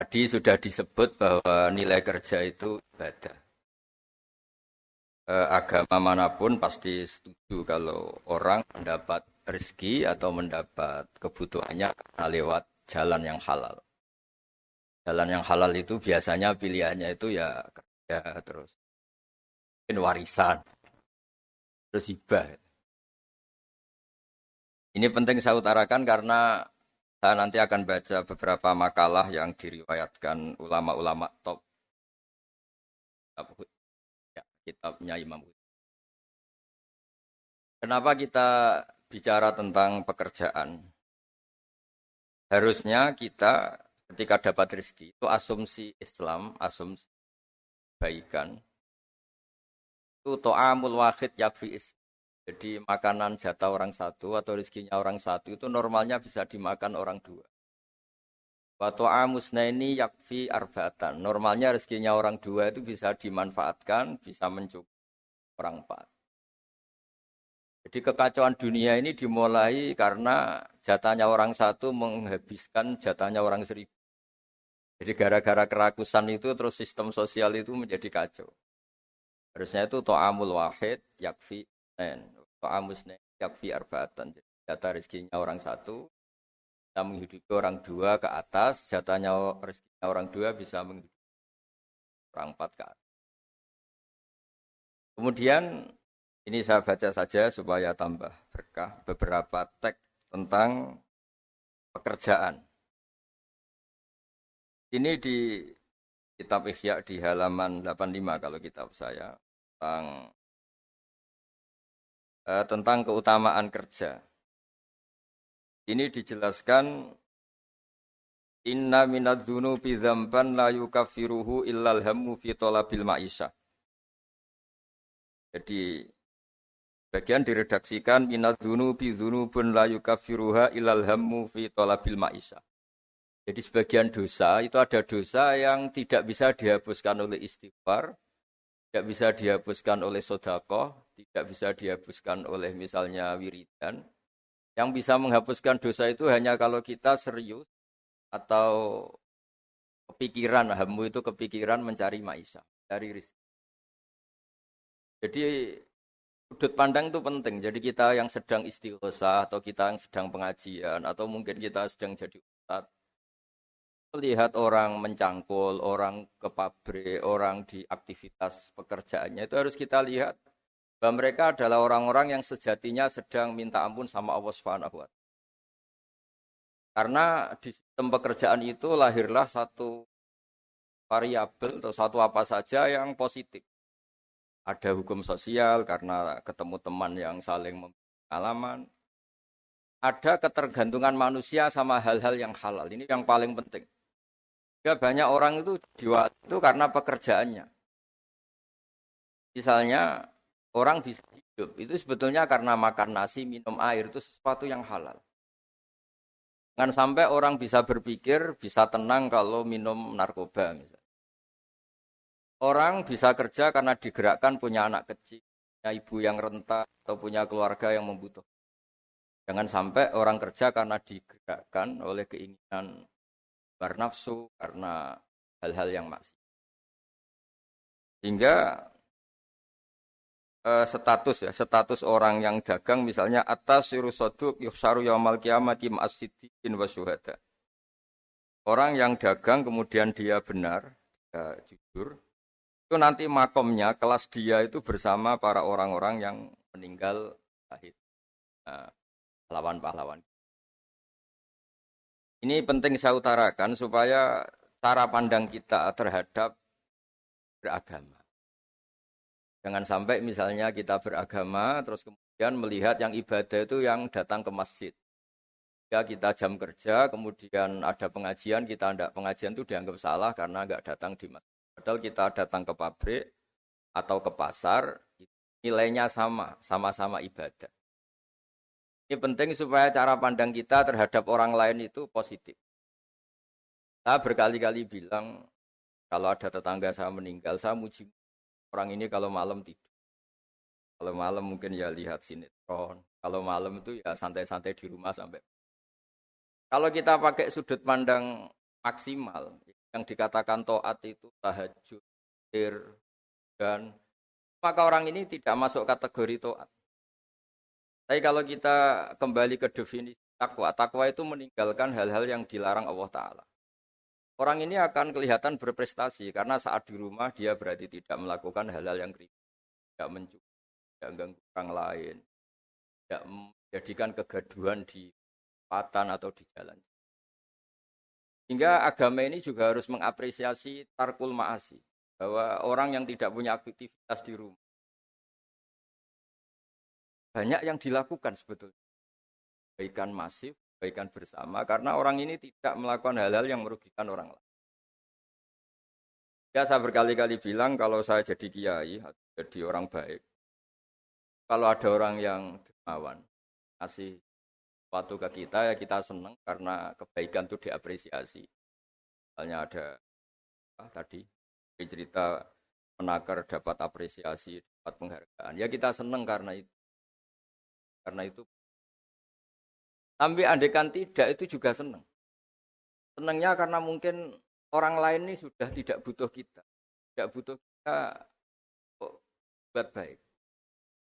Tadi sudah disebut bahwa nilai kerja itu ibadah. Agama manapun pasti setuju kalau orang mendapat rezeki atau mendapat kebutuhannya karena lewat jalan yang halal. Jalan yang halal itu biasanya pilihannya itu ya kerja terus mungkin warisan, terus hibah. Ini penting saya utarakan karena saya nanti akan baca beberapa makalah yang diriwayatkan ulama-ulama top kitabnya Imam. Kenapa kita bicara tentang pekerjaan? Harusnya kita ketika dapat rezeki itu asumsi Islam, asumsi kebaikan itu to'amul wahid yakfi is. Jadi makanan jatah orang satu atau rezekinya orang satu itu normalnya bisa dimakan orang dua. Wa to'amusnaini yakfi arba'atan. Normalnya rezekinya orang dua itu bisa dimanfaatkan, bisa mencukupi orang empat. Jadi kekacauan dunia ini dimulai karena jatahnya orang satu menghabiskan jatahnya orang seribu. Jadi gara-gara kerakusan itu terus sistem sosial itu menjadi kacau. Harusnya itu to'amul wahid yakfi en. To'amusne yakfi arba'atan. Jadi jatah rezekinya orang satu bisa menghidupi orang dua ke atas, jatahnya rezekinya orang dua bisa menghidupi orang empat ke atas. Kemudian ini saya baca saja supaya tambah berkah beberapa teks tentang pekerjaan. Ini di kitab Ihya di halaman 85 kalau kitab saya tentang keutamaan kerja. Ini dijelaskan inna minadz-dzunubi dzamban la yukaffiruhu illal hammu fi talabil ma'isyah. Jadi bagian diredaksikan minadz-dzunubi dzunubun la yukaffiruha illal hammu fi talabil ma'isyah. Jadi sebagian dosa itu ada dosa yang tidak bisa dihapuskan oleh istighfar, tidak bisa dihapuskan oleh sedekah, tidak bisa dihapuskan oleh misalnya wiridan. Yang bisa menghapuskan dosa itu hanya kalau kita serius atau kepikiran, hammu itu kepikiran mencari maisha, mencari rezeki. Jadi sudut pandang itu penting. Jadi kita yang sedang istighosah atau kita yang sedang pengajian atau mungkin kita sedang jadi ustadz, melihat orang mencangkul, orang ke pabrik, orang di aktivitas pekerjaannya itu harus kita lihat bahwa mereka adalah orang-orang yang sejatinya sedang minta ampun sama Allah Subhanahu wa Ta'ala. Karena di sistem pekerjaan itu lahirlah satu variabel atau satu apa saja yang positif. Ada hukum sosial karena ketemu teman yang saling memberi pengalaman. Ada ketergantungan manusia sama hal-hal yang halal. Ini yang paling penting. Ya, banyak orang itu itu karena pekerjaannya. Misalnya orang bisa hidup itu sebetulnya karena makan nasi, minum air itu sesuatu yang halal. Jangan sampai orang bisa berpikir, bisa tenang kalau minum narkoba misalnya. Orang bisa kerja karena digerakkan punya anak kecil, punya ibu yang renta atau punya keluarga yang membutuhkan. Jangan sampai orang kerja karena digerakkan oleh keinginan bernafsu karena hal-hal yang maksiat. Hingga status orang yang dagang misalnya atas sirusoduk yuhsaru yaumal qiyamati ma'as-siddiqin wa syuhada. Orang yang dagang kemudian dia benar, dia jujur, itu nanti makomnya kelas dia itu bersama para orang-orang yang meninggal syahid. Pahlawan-pahlawan. Ini penting saya utarakan supaya cara pandang kita terhadap beragama. Jangan sampai misalnya kita beragama terus kemudian melihat yang ibadah itu yang datang ke masjid. Ya kita jam kerja kemudian ada pengajian, kita tidak pengajian itu dianggap salah karena nggak datang di masjid. Padahal kita datang ke pabrik atau ke pasar, nilainya sama-sama ibadah. Ini penting supaya cara pandang kita terhadap orang lain itu positif. Saya berkali-kali bilang kalau ada tetangga saya meninggal, saya muji orang ini kalau malam tidur. Kalau malam mungkin ya lihat sinetron. Kalau malam itu ya santai-santai di rumah sampai. Kalau kita pakai sudut pandang maksimal, yang dikatakan taat itu tahajud, dan maka orang ini tidak masuk kategori taat. Tapi kalau kita kembali ke definisi takwa, takwa itu meninggalkan hal-hal yang dilarang Allah Ta'ala. Orang ini akan kelihatan berprestasi karena saat di rumah dia berarti tidak melakukan hal-hal yang kriminal, tidak mencuri, tidak mengganggu orang lain, tidak menjadikan kegaduhan di patan atau di jalan. Hingga agama ini juga harus mengapresiasi tarkul ma'asi, bahwa orang yang tidak punya aktivitas di rumah banyak yang dilakukan sebetulnya. Kebaikan masif, kebaikan bersama, karena orang ini tidak melakukan hal-hal yang merugikan orang lain. Ya, saya berkali-kali bilang kalau saya jadi kiai, jadi orang baik, kalau ada orang yang dermawan, ngasih sesuatu ke kita, ya kita senang karena kebaikan itu diapresiasi. Misalnya ada tadi cerita menakar dapat apresiasi, dapat penghargaan. Ya kita senang karena itu. Karena itu. Tapi andekan tidak itu juga senang. Senangnya karena mungkin orang lain ini sudah tidak butuh kita. Tidak butuh kita buat baik.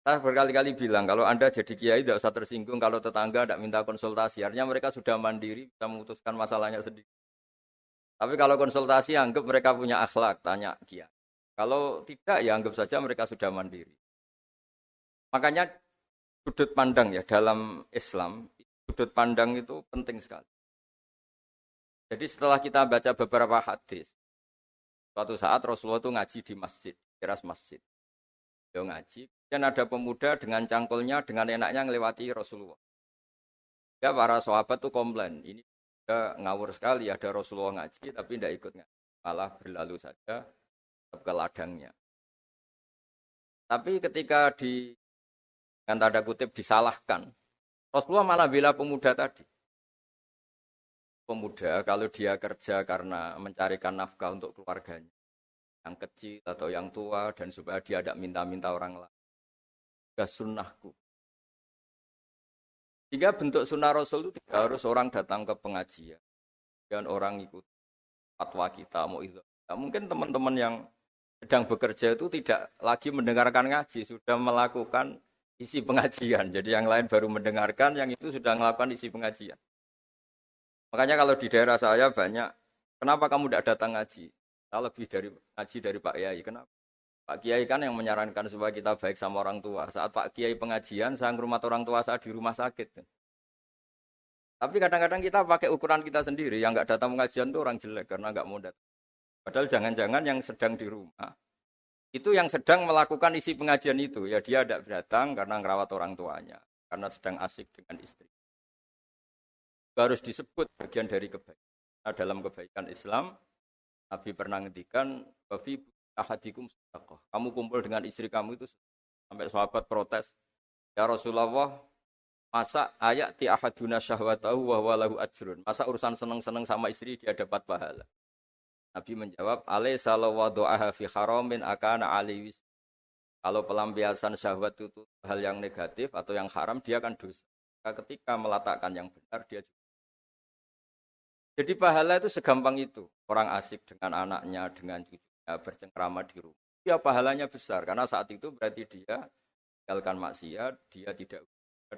Saya berkali-kali bilang, kalau Anda jadi kiai tidak usah tersinggung kalau tetangga tidak minta konsultasi. Artinya mereka sudah mandiri, bisa memutuskan masalahnya sendiri. Tapi kalau konsultasi, anggap mereka punya akhlak, tanya kiai. Kalau tidak, ya anggap saja mereka sudah mandiri. Makanya sudut pandang ya dalam Islam, sudut pandang itu penting sekali. Jadi setelah kita baca beberapa hadis, suatu saat Rasulullah itu ngaji di masjid, teras masjid. Dia ngaji, dan ada pemuda dengan cangkulnya, dengan enaknya ngelewati Rasulullah. Ya para sahabat tuh komplain, ini ngawur sekali, ada Rasulullah ngaji, tapi tidak ikut ngaji. Malah berlalu saja ke ladangnya. Tapi ketika dengan tanda kutip disalahkan, Rasulullah malah bela pemuda tadi. Pemuda kalau dia kerja karena mencarikan nafkah untuk keluarganya, yang kecil atau yang tua, dan supaya dia tidak minta-minta orang lain. Sudah sunnahku. Jika bentuk sunnah Rasul itu tidak harus orang datang ke pengajian, dan orang ikut fatwa kita, mau itu. Nah, mungkin teman-teman yang sedang bekerja itu tidak lagi mendengarkan ngaji, sudah melakukan isi pengajian. Jadi yang lain baru mendengarkan, yang itu sudah melakukan isi pengajian. Makanya kalau di daerah saya banyak, kenapa kamu tidak datang ngaji? Saya lebih dari ngaji dari Pak Kiai. Kenapa? Pak Kiai kan yang menyarankan supaya kita baik sama orang tua. Saat Pak Kiai pengajian, saya ngurmat orang tua saya di rumah sakit. Tapi kadang-kadang kita pakai ukuran kita sendiri. Yang nggak datang pengajian itu orang jelek karena nggak mau datang. Padahal jangan-jangan yang sedang di rumah, itu yang sedang melakukan isi pengajian itu. Ya dia tidak datang karena ngerawat orang tuanya. Karena sedang asik dengan istri. Harus disebut bagian dari kebaikan. Nah, dalam kebaikan Islam, Nabi pernah ngendikan, "Bafi ahadikum sedekah." Kamu kumpul dengan istri kamu itu sampai sahabat protes. Ya Rasulullah, masa ayati ahaduna syahwatahu wa huwa lahu ajrun. Masa urusan seneng-seneng sama istri dia dapat pahala. Nabi menjawab, "Alaysa law wada'aha fi haramin akana ali wis." Kalau pelampiasan syahwat itu hal yang negatif atau yang haram, dia akan dosa. Ketika meletakkan yang benar, dia juga. Jadi pahala itu segampang itu. Orang asik dengan anaknya, dengan cucunya, bercengkrama di rumah. Ya pahalanya besar, karena saat itu berarti dia tinggalkan maksiat, dia tidak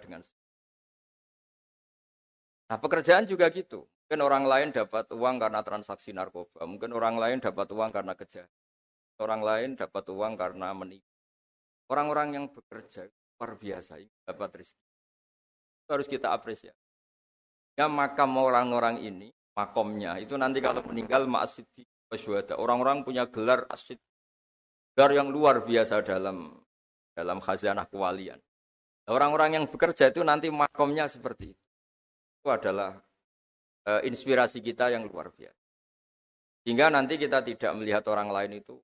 dengan. Nah pekerjaan juga gitu. Mungkin orang lain dapat uang karena transaksi narkoba. Mungkin orang lain dapat uang karena kejahatan. Orang lain dapat uang karena menipu. Orang-orang yang bekerja luar biasa, dapat rezeki. Itu harus kita apresiasi. Ya makam orang-orang ini, makomnya itu nanti kalau meninggal ma'asiddi wasyuhada. Orang-orang punya gelar asid, gelar yang luar biasa dalam khazanah kewalian. Orang-orang yang bekerja itu nanti makomnya seperti itu. Itu adalah inspirasi kita yang luar biasa. Hingga nanti kita tidak melihat orang lain itu,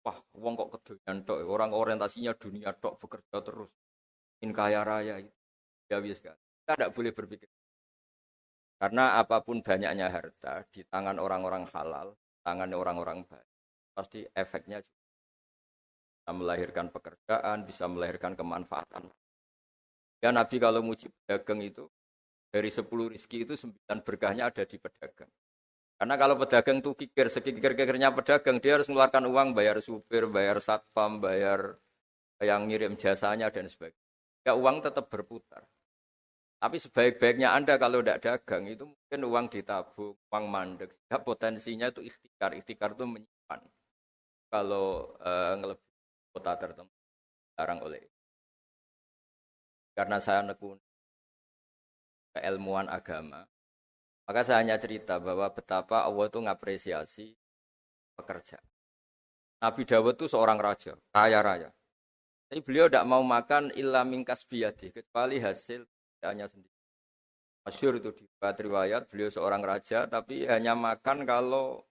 wah, wong kok kedoyan tok, orang orientasinya dunia tok, bekerja terus, ingin kaya raya itu. Ya wis kan. Kita tidak boleh berpikir. Karena apapun banyaknya harta di tangan orang-orang halal, tangan orang-orang baik, pasti efeknya juga bisa melahirkan pekerjaan, bisa melahirkan kemanfaatan. Ya Nabi kalau muji pedagang itu, dari 10 rizki itu 9 berkahnya ada di pedagang. Karena kalau pedagang tuh kikir, sekikir-kikirnya pedagang, dia harus mengeluarkan uang bayar supir, bayar satpam, bayar yang ngirim jasanya dan sebagainya. Ya uang tetap berputar. Tapi sebaik-baiknya Anda kalau tidak dagang itu mungkin uang ditabung, uang mandek. Ya, potensinya itu ikhtikar. Ikhtikar itu menyimpan. Kalau ngelebihi kota tertentu, larang oleh. Karena saya nekuni keilmuan agama, maka saya hanya cerita bahwa betapa Allah itu ngapresiasi pekerja. Nabi Dawud itu seorang raja, kaya raya. Tapi beliau tidak mau makan illa mingkas biyadi, kecuali hasil kerjanya sendiri. Masyhur itu di riwayat, beliau seorang raja, tapi hanya makan kalau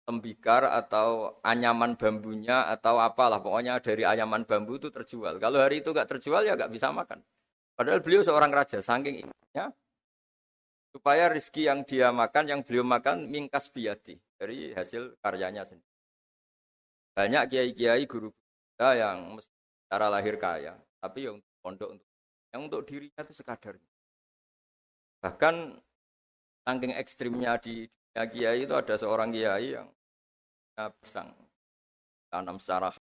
tembikar atau anyaman bambunya atau apalah. Pokoknya dari anyaman bambu itu terjual. Kalau hari itu nggak terjual ya nggak bisa makan. Padahal beliau seorang raja, saking ingatnya, supaya rezeki yang dia makan, yang beliau makan, mingkas biyadi, dari hasil karyanya sendiri. Banyak kiai-kiai guru kita yang secara lahir kaya, tapi yang untuk pondok, yang untuk dirinya itu sekadarnya. Bahkan saking ekstrimnya di dunia kiai itu ada seorang kiai yang pisang tanam secara